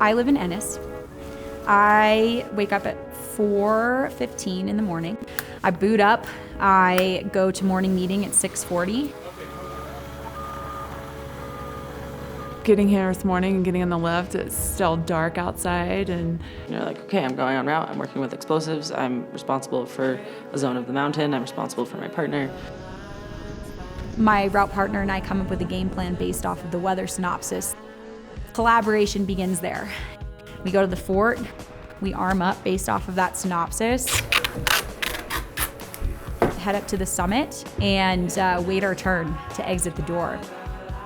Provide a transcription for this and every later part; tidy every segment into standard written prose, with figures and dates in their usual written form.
I live in Ennis. I wake up at 4:15 in the morning. I boot up. I go to morning meeting at 6:40. Getting here this morning and getting on the lift, it's still dark outside, and you're like, okay, I'm going on route, I'm working with explosives, I'm responsible for a zone of the mountain, I'm responsible for my partner. My route partner and I come up with a game plan based off of the weather synopsis. Collaboration begins there. We go to the fort, we arm up based off of that synopsis, head up to the summit, and wait our turn to exit the door.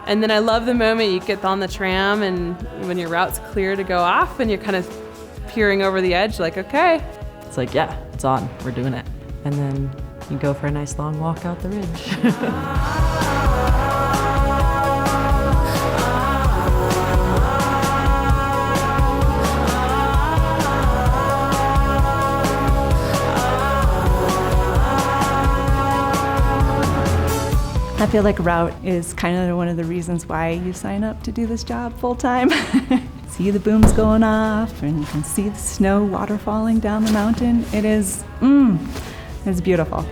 And then I love the moment you get on the tram and when your route's clear to go off and you're kind of peering over the edge like, okay. It's like, yeah, it's on, we're doing it. And then you go for a nice long walk out the ridge. I feel like route is kind of one of the reasons why you sign up to do this job full time. See the booms going off and you can see the snow water falling down the mountain. It's beautiful.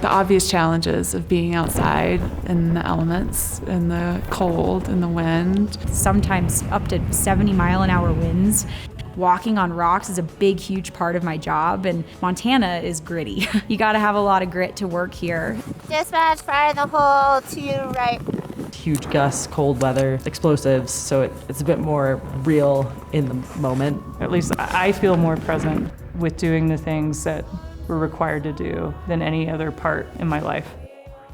the obvious challenges of being outside in the elements, in the cold, in the wind. Sometimes up to 70-mile-an-hour winds. Walking on rocks is a big, huge part of my job, and Montana is gritty. You gotta have a lot of grit to work here. Dispatch, fire the hole to right. Huge gusts, cold weather, explosives, so it's a bit more real in the moment. At least I feel more present with doing the things that we're required to do than any other part in my life.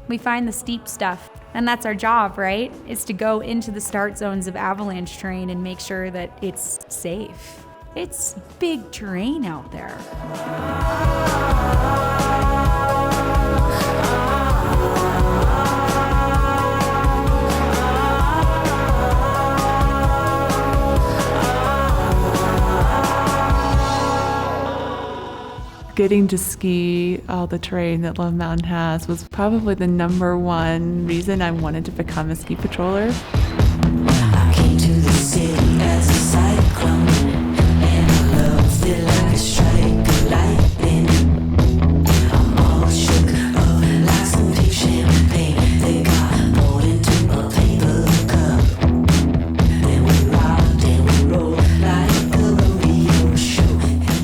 We find the steep stuff, and that's our job, right? Is to go into the start zones of avalanche terrain and make sure that it's safe. It's big terrain out there. Getting to ski all the terrain that Love Mountain has was probably the #1 reason I wanted to become a ski patroller. I came to the city as a cyclone, and I loved it like a strike of lightning. I'm all shook up like some pink champagne. They got poured into a paper cup. Then we rocked and we rolled like a rodeo show.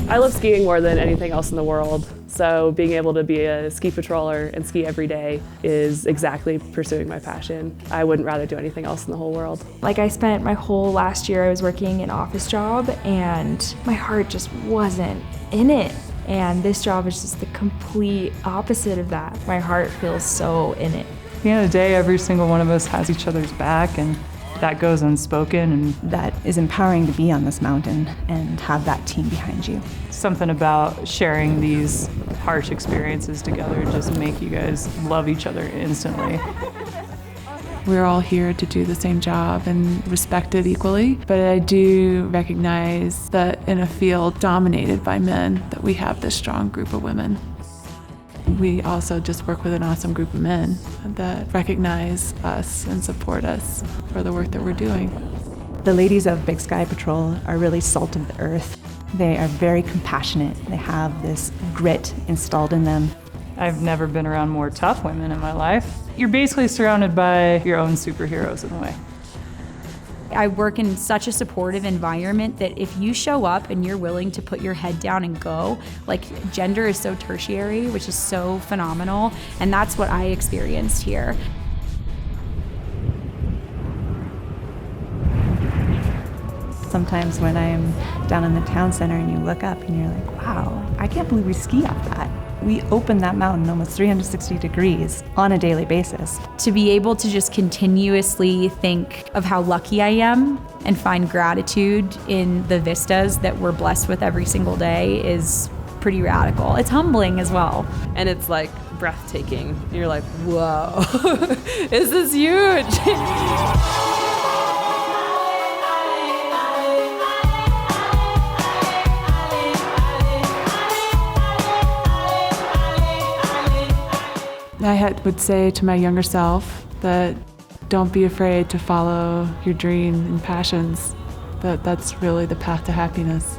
I love skiing more than anything else in the world, so being able to be a ski patroller and ski every day is exactly pursuing my passion. I wouldn't rather do anything else in the whole world. Like, I spent my whole last year, I was working an office job, and my heart just wasn't in it. And this job is just the complete opposite of that. My heart feels so in it. At the end of the day, every single one of us has each other's back, and that goes unspoken, and That is empowering to be on this mountain and have that team behind you. something about sharing these harsh experiences together just make you guys love each other instantly. We're all here to do the same job and respect it equally, but I do recognize that in a field dominated by men, that we have this strong group of women. We also just work with an awesome group of men that recognize us and support us for the work that we're doing. The ladies of Big Sky Patrol are really salt of the earth. They are very compassionate. They have this grit installed in them. I've never been around more tough women in my life. You're basically surrounded by your own superheroes in a way. I work in such a supportive environment that if you show up and you're willing to put your head down and go, like, gender is so tertiary, which is so phenomenal, and that's what I experienced here. Sometimes when I'm down in the town center and you look up and you're like, wow, I can't believe we ski up that. We open that mountain almost 360 degrees on a daily basis. To be able to just continuously think of how lucky I am and find gratitude in the vistas that we're blessed with every single day is pretty radical. It's humbling as well. And it's like breathtaking. You're like, whoa, this is huge. Would say to my younger self that don't be afraid to follow your dream and passions, that that's really the path to happiness.